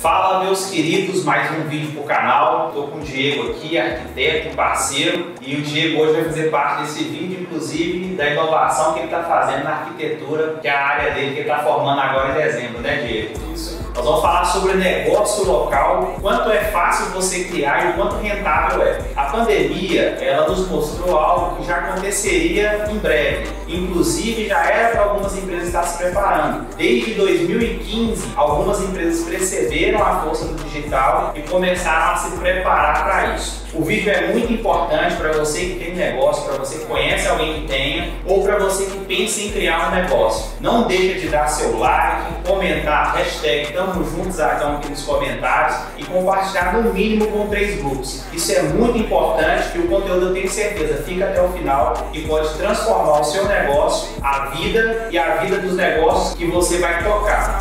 Fala, meus queridos, mais um vídeo pro canal. Tô com o Diego aqui, arquiteto e parceiro, e o Diego hoje vai fazer parte desse vídeo, inclusive da inovação que ele está fazendo na arquitetura, que é a área dele que ele está formando agora em dezembro, né, Diego? Isso. Nós vamos falar sobre negócio local, quanto é fácil você criar e o quanto rentável é. A pandemia, ela nos mostrou algo que já aconteceria em breve. Inclusive, já era para algumas empresas estar se preparando. Desde 2015, algumas empresas perceberam a força do digital e começaram a se preparar para isso. O vídeo é muito importante para você que tem negócio, para você que conhece alguém que tenha, ou para você que pensa em criar um negócio. Não deixa de dar seu like, comentar, hashtag Tamo Juntos aqui nos comentários e compartilhar no mínimo com 3 grupos. Isso é muito importante, que o conteúdo, eu tenho certeza, fica até o final e pode transformar o seu negócio, a vida e a vida dos negócios que você vai tocar.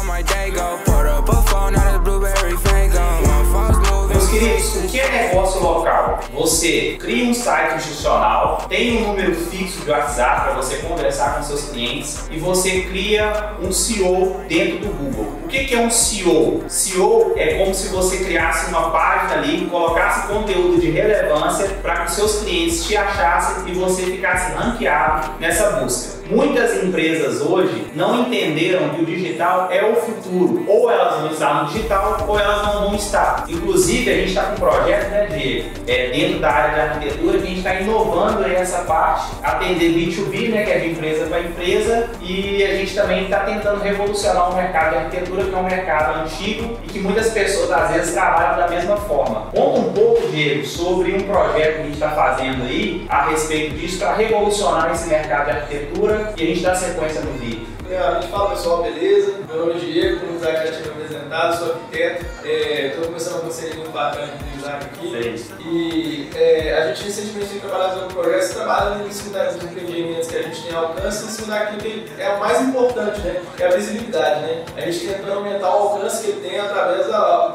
Meus queridos, o que é negócio local? Você cria um site institucional, tem um número fixo de WhatsApp para você conversar com seus clientes e você cria um SEO dentro do Google. O que é um SEO? SEO é como se você criasse uma página ali, colocasse conteúdo de relevância para que os seus clientes te achassem e você ficasse ranqueado nessa busca. Muitas empresas hoje não entenderam que o digital é o futuro. Ou elas vão estar no digital ou elas não vão estar. Inclusive, a gente está com um projeto, né, Diego, dentro da área de arquitetura, que a gente está inovando aí essa parte, atender B2B, né, que é de empresa para empresa, e a gente também está tentando revolucionar o mercado de arquitetura, que é um mercado antigo e que muitas pessoas às vezes trabalham da mesma forma. Conta um pouco, Diego, sobre um projeto que a gente está fazendo aí a respeito disso para revolucionar esse mercado de arquitetura, e a gente dá sequência no vídeo. Primeiramente, fala pessoal, beleza? Meu nome é Diego, como o Isaac já tinha me apresentado, sou arquiteto. Estou começando com um conselho muito bacana do Isaac aqui. Sim. E a gente recentemente tem trabalhado no progresso, trabalhando em cima dos empreendimentos que a gente tem alcance, em cima daquilo que é o mais importante, né? Que é a visibilidade, né? A gente tentando aumentar o alcance que ele tem através da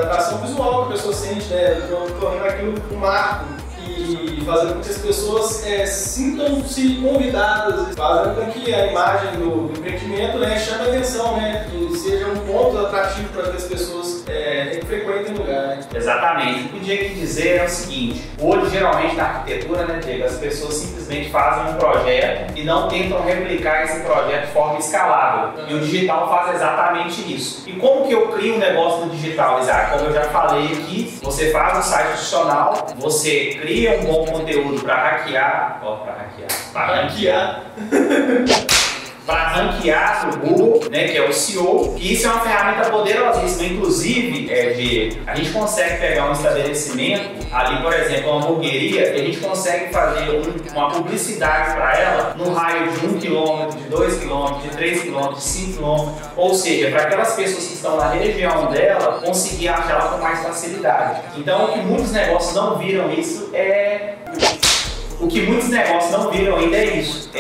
atração visual que a pessoa sente, né? Tornando aquilo um marco. E fazendo com que as pessoas sintam-se convidadas, fazendo com que a imagem do empreendimento, né, chame a atenção, né, que seja um ponto atrativo para que as pessoas frequentem o lugar. Né? Exatamente. O que eu tinha que dizer é o seguinte: hoje, geralmente na arquitetura, né, Diego, as pessoas simplesmente fazem um projeto e não tentam replicar esse projeto de forma escalável. E o digital faz exatamente isso. E como que eu crio um negócio no digital, Isaac? Como eu já falei aqui, você faz um site institucional, você cria um bom conteúdo para hackear, para ranquear no Google, né, que é o SEO, e isso é uma ferramenta poderosíssima. Inclusive, a gente consegue pegar um estabelecimento ali, por exemplo, uma hamburgueria, e a gente consegue fazer uma publicidade para ela no raio de 1 km, de 2 km, de 3 km, de 5 km, ou seja, para aquelas pessoas que estão na região dela, conseguir achar ela com mais facilidade. Então, o que muitos negócios não viram isso ainda é isso.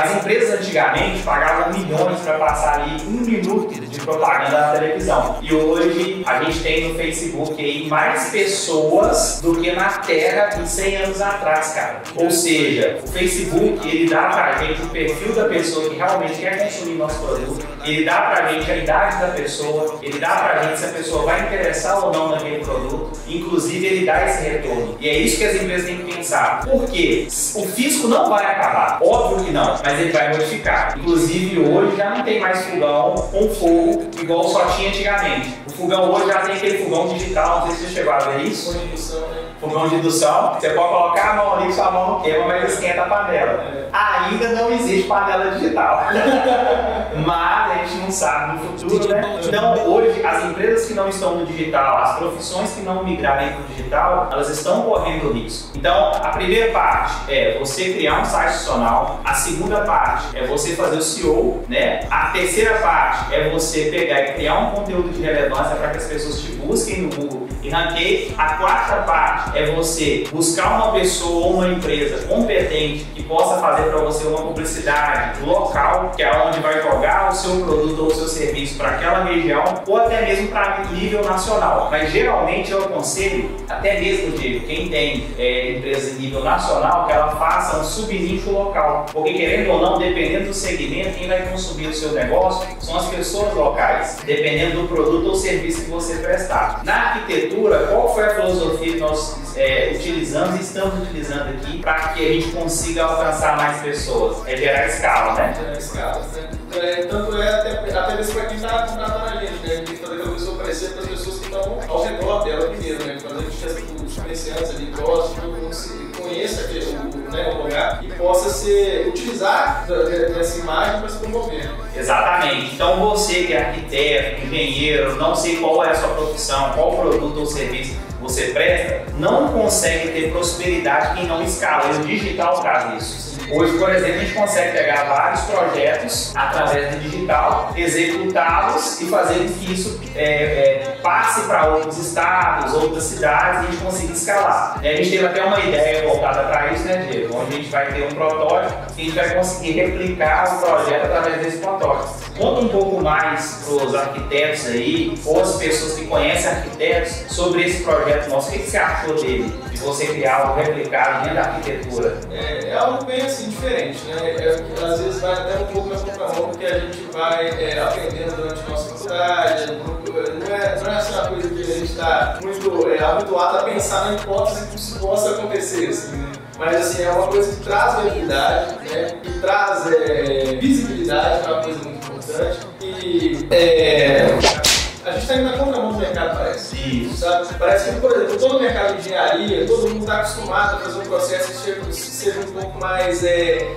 As empresas antigamente pagavam milhões para passar ali 1 minuto de propaganda na televisão. E hoje a gente tem no Facebook aí mais pessoas do que na Terra em 100 anos atrás, cara. Ou seja, o Facebook, ele dá pra gente o perfil da pessoa que realmente quer consumir nosso produto, ele dá pra gente a idade da pessoa, ele dá pra gente se a pessoa vai interessar ou não naquele produto, inclusive ele dá esse retorno. E é isso que as empresas têm que pensar. Por quê? O físico não vai acabar, óbvio que não, mas ele vai modificar. Inclusive hoje já não tem mais fogão com fogo igual só tinha antigamente. O fogão hoje já tem aquele fogão digital, não sei se você chegou a ver isso. Fogão de indução, né? Fogão de indução, você pode colocar a mão ali, sua mão não queima, mas esquenta a panela. Ainda não existe panela digital. Mas a gente não sabe no futuro, né? Então hoje as empresas que não estão no digital, as profissões que não migrarem para o digital, elas estão correndo risco. Então a primeira parte é você criar um site institucional, a segunda parte é você fazer o SEO, né? A terceira parte é você pegar e criar um conteúdo de relevância para que as pessoas te busquem no Google e ranqueiem. A quarta parte é você buscar uma pessoa ou uma empresa competente que possa fazer para você uma publicidade local, que é onde vai jogar o seu produto ou o seu serviço para aquela região, ou até mesmo para nível nacional. Mas geralmente eu aconselho, até mesmo de quem tem empresa em nível nacional, que ela faça um subnicho local, porque querendo ou não, dependendo do segmento, quem vai consumir o seu negócio são as pessoas locais, dependendo do produto ou serviço serviço que você prestar. Na arquitetura, qual foi a filosofia que nós utilizamos e estamos utilizando aqui para que a gente consiga alcançar mais pessoas? É gerar escala, né? Gerar escala, né? Tanto é até mesmo para quem está contratando a gente, né? A gente tem que fazer aquela pessoa parecer para as pessoas que estão ao redor dela primeiro, né? Fazer que os comerciantes ali gostem, todo mundo conheça o lugar e possa utilizar dessa imagem para se promover. Exatamente. Então você que é arquiteto, engenheiro, não sei qual é a sua profissão, qual produto ou serviço você presta, não consegue ter prosperidade quem não escala. E o digital traz isso. Hoje, por exemplo, a gente consegue pegar vários projetos através do digital, executá-los e fazer com que isso passe para outros estados, outras cidades e a gente consiga escalar. A gente teve até uma ideia voltada para isso, né, Diego? Onde a gente vai ter um protótipo e a gente vai conseguir replicar o projeto através desse protótipo. Conta um pouco mais para os arquitetos aí, ou as pessoas que conhecem arquitetos, sobre esse projeto nosso. O que você achou dele, de você criar algo replicado dentro da arquitetura? É algo bem assim, diferente, né? Às vezes vai até um pouco na contramão do que a gente vai aprendendo durante a nossa faculdade. Não é assim uma coisa que a gente está muito habituado a pensar na hipótese que isso possa acontecer, assim, né? Mas assim, é uma coisa que traz viabilidade, né? Que traz visibilidade, que é uma coisa muito importante. E a gente está indo na contramão do mercado, parece. Isso. Sabe? Parece que, por exemplo, todo o mercado de engenharia, todo mundo está acostumado a fazer um processo que seja um pouco mais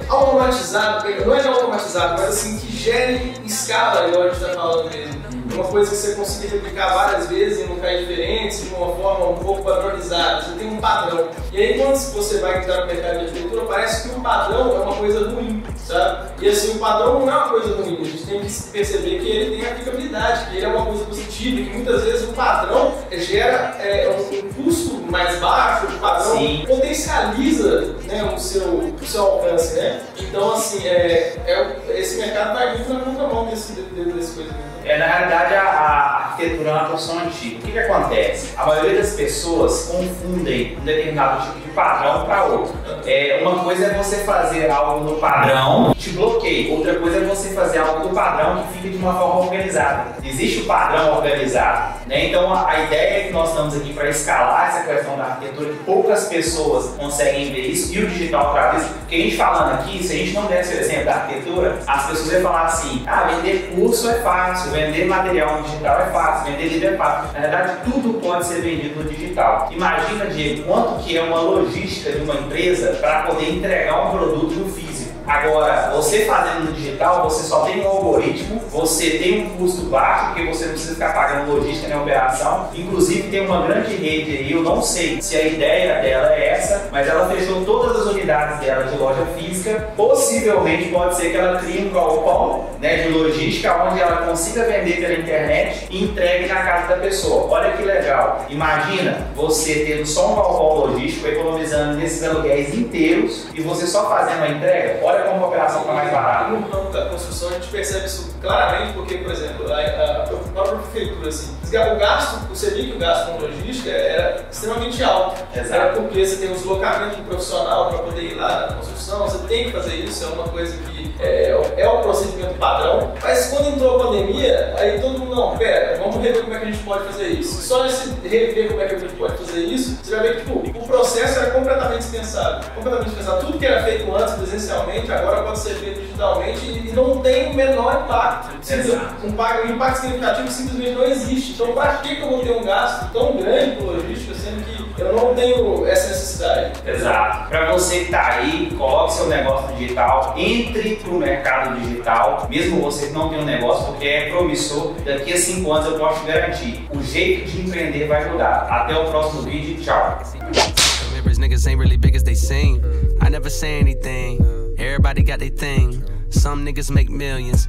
automatizado, não é automatizado, mas assim, que gere escala, igual a gente está falando mesmo. Uma coisa que você consiga replicar várias vezes em locais diferentes, de uma forma um pouco padronizada, você tem um padrão. E aí quando você vai entrar no mercado de arquitetura, parece que o padrão é uma coisa ruim, sabe? E assim, o padrão não é uma coisa ruim, a gente tem que perceber que ele tem aplicabilidade, que ele é uma coisa positiva, que muitas vezes o padrão gera um custo mais baixo, o padrão potencializa, né, o seu alcance, né? Então assim, esse mercado vai muito na contramão desse coisa. Na realidade, a arquitetura é uma profissão antiga. O que acontece? A maioria das pessoas confundem um determinado tipo de padrão para outro. Uma coisa é você fazer algo no padrão que te bloqueia, outra coisa é você fazer algo do padrão que fica de uma forma organizada. Existe o padrão organizado, né? Então a ideia é que nós estamos aqui para escalar essa questão da arquitetura, que poucas pessoas conseguem ver isso, e o digital traz isso. Porque a gente falando aqui, se a gente não desse o exemplo da arquitetura, as pessoas iam falar assim: vender curso é fácil, vender material no digital é fácil, vender livro é fácil. Na verdade, tudo pode ser vendido no digital. Imagina, Diego, quanto que é uma logística de uma empresa para poder entregar um produto no físico. Agora, você fazendo no digital, você só tem um algoritmo, você tem um custo baixo, porque você não precisa ficar pagando logística nem operação. Inclusive, tem uma grande rede aí, eu não sei se a ideia dela é essa, mas ela fechou todas as unidades dela de loja física. Possivelmente pode ser que ela crie um galpão, né, de logística, onde ela consiga vender pela internet e entregue na casa da pessoa. Olha que legal! Imagina você tendo só um galpão logístico, economizando nesses aluguéis inteiros e você só fazendo a entrega. Olha como a operação está mais barata. No ramo da construção a gente percebe isso claramente porque, por exemplo, a própria prefeitura, assim, você viu que o gasto com logística era extremamente alto. Exato. Era porque você tem um deslocamento do profissional para poder ir lá na construção, você tem que fazer isso, é uma coisa que é um procedimento padrão. Mas quando entrou a pandemia, aí todo mundo, não, pera, vamos rever como é que a gente pode fazer isso. Só nesse rever como é que a gente pode fazer isso, você vai ver que tipo, o processo era completamente dispensável. Tudo que era feito antes presencialmente, agora pode ser feito digitalmente e não tem o menor impacto. Um impacto significativo simplesmente não existe. Então, para que eu vou ter um gasto tão grande com logística, sendo que eu não tenho essa necessidade? Exato. Para você que está aí, coloque seu negócio digital, entre para o mercado digital, mesmo você que não tem um negócio, porque é promissor. Daqui a 5 anos eu posso te garantir, o jeito de empreender vai mudar. Até o próximo vídeo, tchau. Niggas ain't really big as they seem. I never say anything. Everybody got their thing. Some niggas make millions.